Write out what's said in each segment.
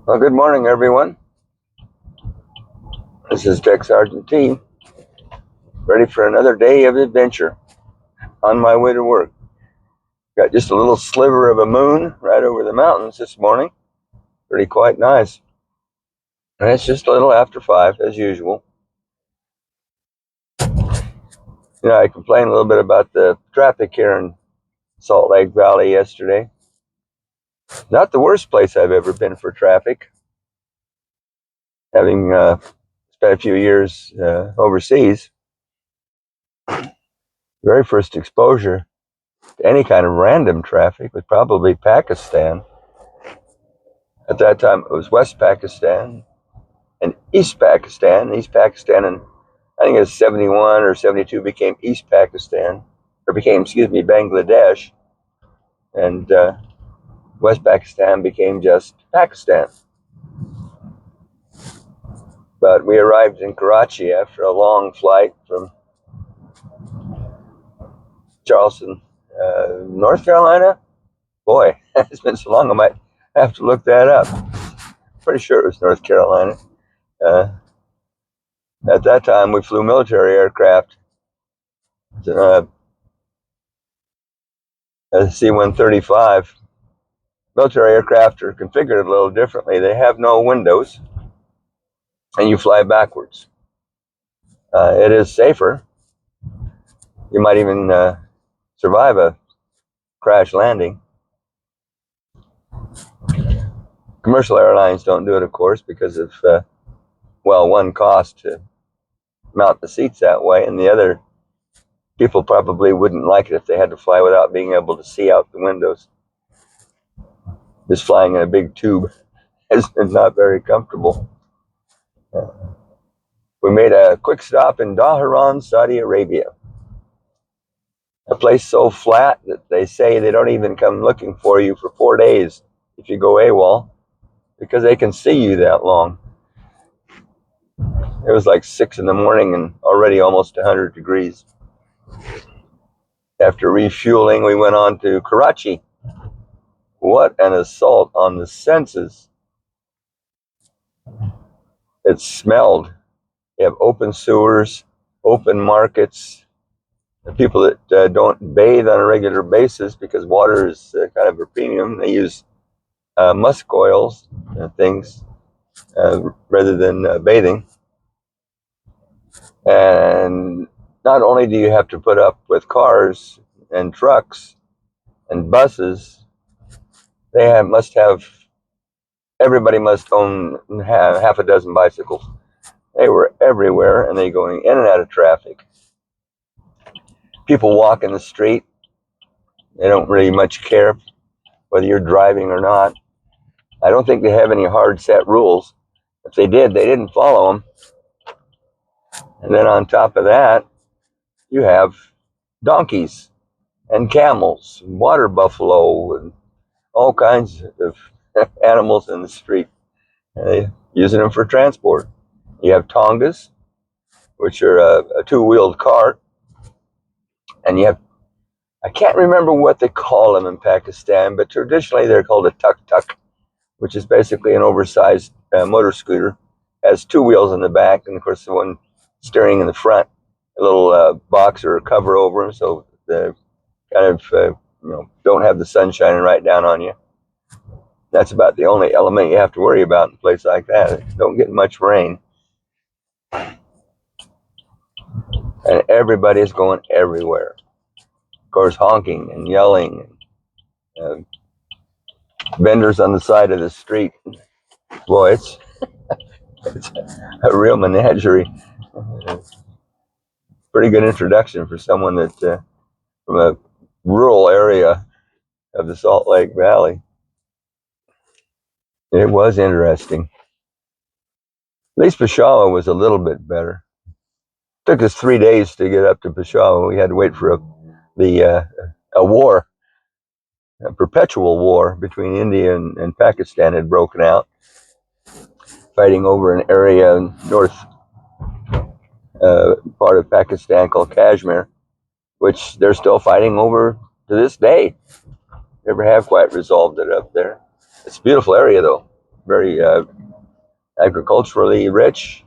Well, good morning, everyone. This is Tech Sergeant T, ready for another day of adventure on my way to work. Got just a little sliver of a moon right over the mountains this morning. Pretty quite nice. And it's just a little after 5, as usual. I complained a little bit about the traffic here in Salt Lake Valley yesterday. Not the worst place I've ever been for traffic. Having spent a few years overseas, very first exposure to any kind of random traffic was probably Pakistan. At that time, it was West Pakistan and East Pakistan. East Pakistan, and I think it was 71 or 72, became East Pakistan, or became, Bangladesh, and West Pakistan became just Pakistan. But we arrived in Karachi after a long flight from Charleston, North Carolina. Boy, it's been so long, I might have to look that up. Pretty sure it was North Carolina. At that time, we flew military aircraft. A C-135. Military aircraft are configured a little differently. They have no windows, and you fly backwards. It is safer. You might even survive a crash landing. Commercial airlines don't do it, of course, because of, one, cost to mount the seats that way, and the other, people probably wouldn't like it if they had to fly without being able to see out the windows. Just flying in a big tube is not very comfortable. We made a quick stop in Dhahran, Saudi Arabia. A place so flat that they say they don't even come looking for you for 4 days if you go AWOL, because they can see you that long. It was like 6 in the morning and already almost 100 degrees. After refueling, we went on to Karachi. What an assault on the senses. It smelled. You have open sewers, open markets, people that don't bathe on a regular basis because water is kind of a premium. They use musk oils and things rather than bathing. And not only do you have to put up with cars and trucks and buses, everybody must own half a dozen bicycles. They were everywhere, and they going in and out of traffic. People walk in the street. They don't really much care whether you're driving or not. I don't think they have any hard set rules. If they did, they didn't follow them. And then on top of that, you have donkeys and camels, and water buffalo, and all kinds of animals in the street, using them for transport. You have tongas, which are a two-wheeled cart, and you have, I can't remember what they call them in Pakistan, but traditionally they're called a tuk-tuk, which is basically an oversized motor scooter. Has 2 wheels in the back, and of course the one steering in the front, a little box or a cover over them, so the kind of don't have the sun shining right down on you. That's about the only element you have to worry about in a place like that. Don't get much rain. And everybody's going everywhere. Of course, honking and yelling, and vendors on the side of the street. Boy, it's a real menagerie. Pretty good introduction for someone that from a rural area of the Salt Lake Valley. It was interesting. At least Peshawar was a little bit better. It took us 3 days to get up to Peshawar. We had to wait for a war, a perpetual war between India and Pakistan had broken out, fighting over an area in north part of Pakistan called Kashmir, which they're still fighting over to this day. never have quite resolved it up there. It's a beautiful area, though. Very agriculturally rich.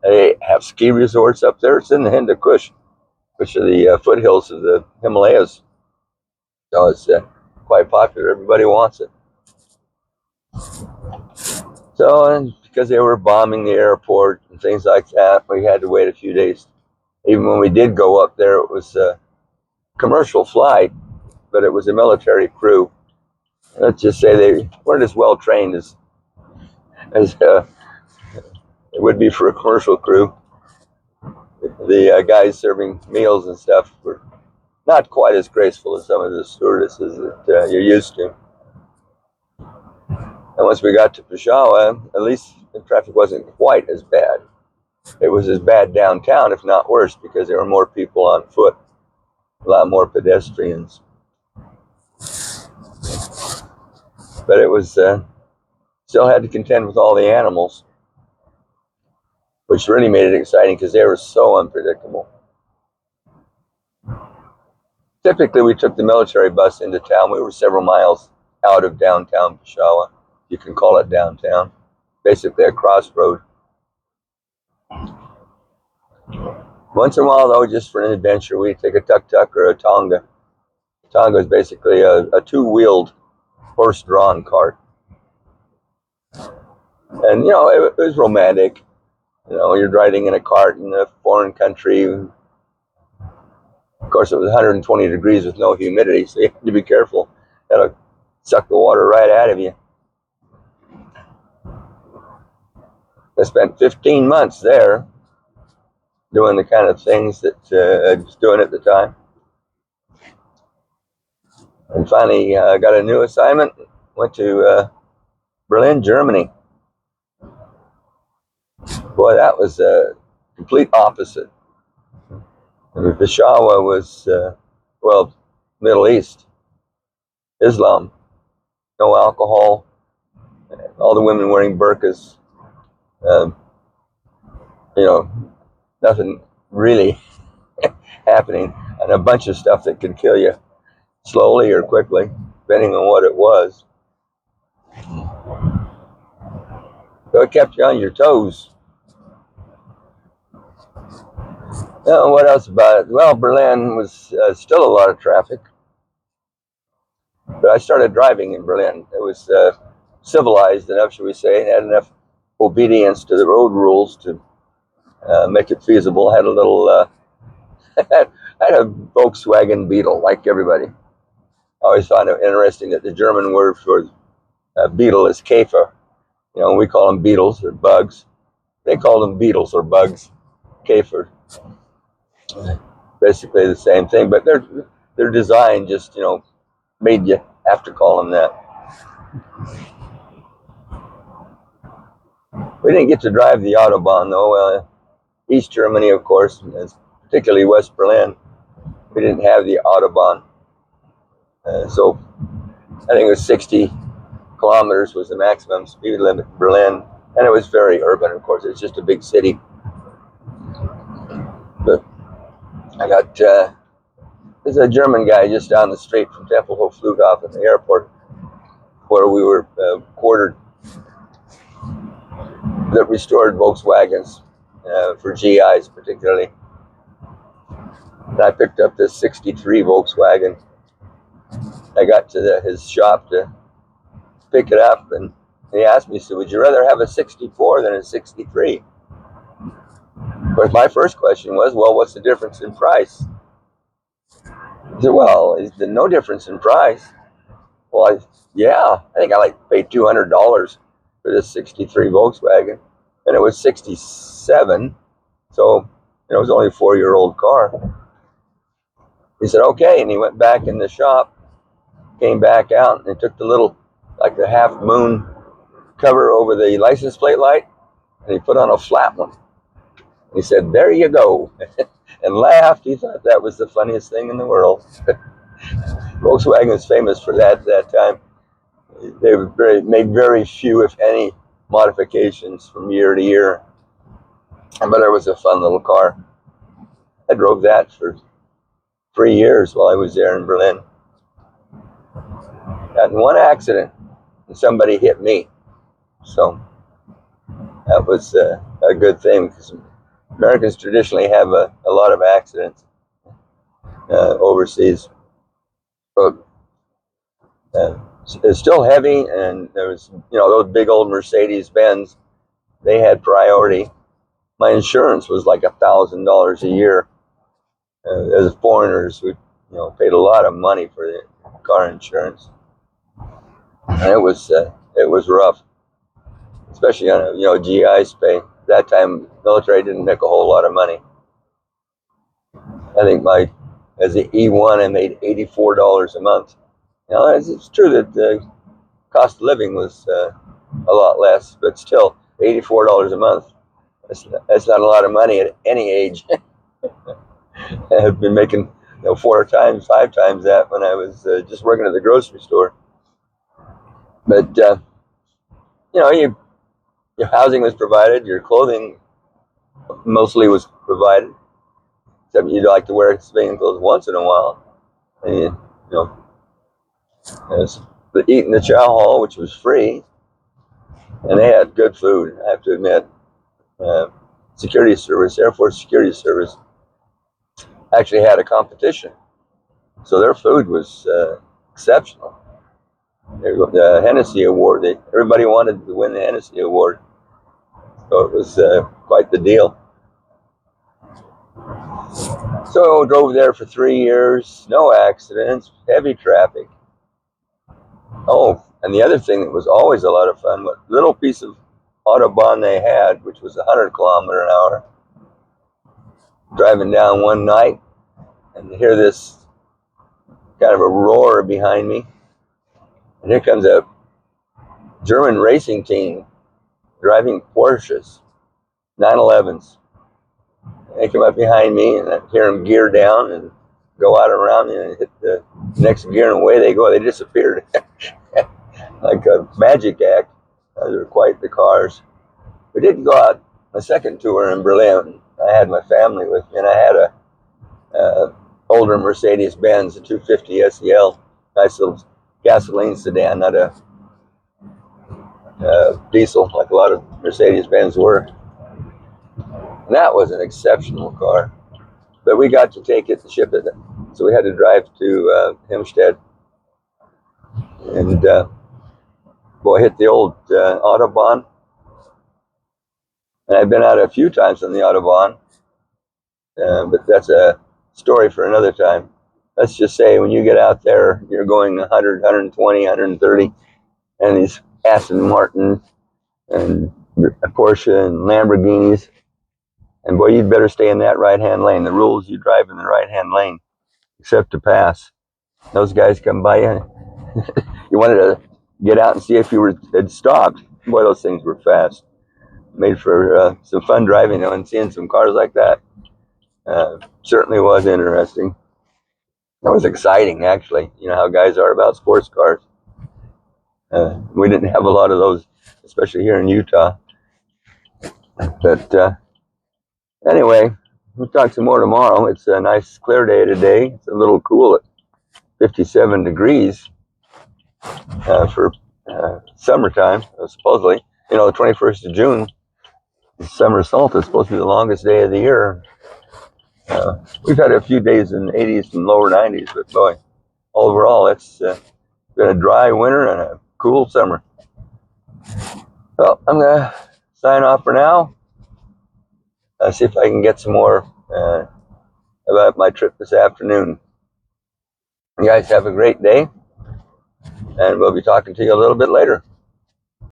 They have ski resorts up there. It's in the Hindu Kush, which are the foothills of the Himalayas. So it's quite popular. Everybody wants it. So, and because they were bombing the airport and things like that, we had to wait a few days. Even when we did go up there, it was a commercial flight, but it was a military crew. Let's just say they weren't as well trained as it would be for a commercial crew. The guys serving meals and stuff were not quite as graceful as some of the stewardesses that you're used to. And once we got to Peshawar, at least the traffic wasn't quite as bad. It was as bad downtown, if not worse, because there were more people on foot, a lot more pedestrians. But it was still had to contend with all the animals, which really made it exciting because they were so unpredictable. Typically, we took the military bus into town. We were several miles out of downtown Peshawar. You can call it downtown. Basically a crossroad. Once in a while, though, just for an adventure, we'd take a tuk-tuk or a tonga. A tonga is basically a two-wheeled, horse-drawn cart. And, you know, it was romantic. You know, you're riding in a cart in a foreign country. Of course, it was 120 degrees with no humidity, so you have to be careful. That'll suck the water right out of you. I spent 15 months there doing the kind of things that I was doing at the time. And finally got a new assignment, went to Berlin, Germany. Boy, that was a complete opposite. Peshawar was, well, Middle East, Islam, no alcohol, all the women wearing burqas. You know, nothing really happening, and a bunch of stuff that could kill you slowly or quickly, depending on what it was. So it kept you on your toes. Now, what else about it? Well, Berlin was still a lot of traffic, but I started driving in Berlin. It was civilized enough, shall we say, and had enough obedience to the road rules to make it feasible. Had a little, had a Volkswagen Beetle, like everybody. I always found it interesting that the German word for beetle is Käfer. You know, we call them beetles or bugs. They call them beetles or bugs, Käfer. Basically the same thing, but their design just, you know, made you have to call them that. We didn't get to drive the Autobahn, though. East Germany, of course, particularly West Berlin, we didn't have the Autobahn. So I think it was 60 kilometers was the maximum speed limit in Berlin. And it was very urban, of course. It's just a big city. But I got, there's a German guy just down the street from Tempelhof Flughafen at the airport where we were quartered that restored Volkswagens for GIs particularly. And I picked up this 63 Volkswagen. I got to his shop to pick it up, and he asked me, so would you rather have a 64 than a 63? But my first question was, well, what's the difference in price? He said, well, is there no difference in price? Well, I think I paid $200 for this 63 Volkswagen, and it was 67, so it was only a 4-year-old car. He said, okay, and he went back in the shop, came back out, and took the little, like the half moon cover over the license plate light, and he put on a flat one. He said, there you go, and laughed. He thought that was the funniest thing in the world. Volkswagen was famous for that at that time. They made very few, if any, modifications from year to year. But it was a fun little car. I drove that for 3 years while I was there in Berlin. Got in one accident, and somebody hit me. So that was a good thing, because Americans traditionally have a lot of accidents overseas. But it's still heavy, and there was, those big old Mercedes Benz. They had priority. My insurance was like $1,000 a year. As foreigners, we paid a lot of money for the car insurance, and it was rough, especially on GI's pay. That time, military didn't make a whole lot of money. I think as the E1, I made $84 a month. It's true that the cost of living was a lot less, but still, $84 a month. That's not a lot of money at any age. I've been making 4 times, 5 times that when I was just working at the grocery store. But your housing was provided, your clothing mostly was provided, except you'd like to wear civilian clothes once in a while. And eating the chow hall, which was free, and they had good food. I have to admit, security service, Air Force Security Service, actually had a competition, so their food was exceptional. The Hennessy Award, everybody wanted to win the Hennessy Award, so it was quite the deal. So I drove there for 3 years, no accidents, heavy traffic. Oh, and the other thing that was always a lot of fun, was a little piece of Autobahn they had, which was 100 kilometers an hour. Driving down one night, and hear this kind of a roar behind me, and here comes a German racing team driving Porsches, 911s. They come up behind me, and I hear them gear down and go out around me and hit the next gear, and away they go. They disappeared like a magic act. Those were quite the cars. We did go out a second tour in Berlin. I had my family with me, and I had a older Mercedes Benz, a 250 SEL, nice little gasoline sedan, not a diesel like a lot of Mercedes Benz were. And that was an exceptional car, but we got to take it and ship it, so we had to drive to Hempstead, and hit the old Autobahn. And I've been out a few times on the Autobahn, but that's a story for another time. Let's just say when you get out there, you're going 100, 120, 130, and these Aston Martin and Porsche and Lamborghinis, and boy, you'd better stay in that right-hand lane. The rules, you drive in the right-hand lane, except to pass. Those guys come by you. You wanted to get out and see if you had stopped. Boy, those things were fast. Made for some fun driving, and seeing some cars like that certainly was interesting. That was exciting, actually. You know how guys are about sports cars. We didn't have a lot of those, especially here in Utah. But anyway, we'll talk some more tomorrow. It's a nice clear day today. It's a little cool at 57 degrees for summertime, supposedly. The 21st of June, summer solstice, is supposed to be the longest day of the year. We've had a few days in the 80s and lower 90s, but boy, overall, it's been a dry winter and a cool summer. Well, I'm going to sign off for now. See if I can get some more about my trip this afternoon. You guys have a great day, and we'll be talking to you a little bit later.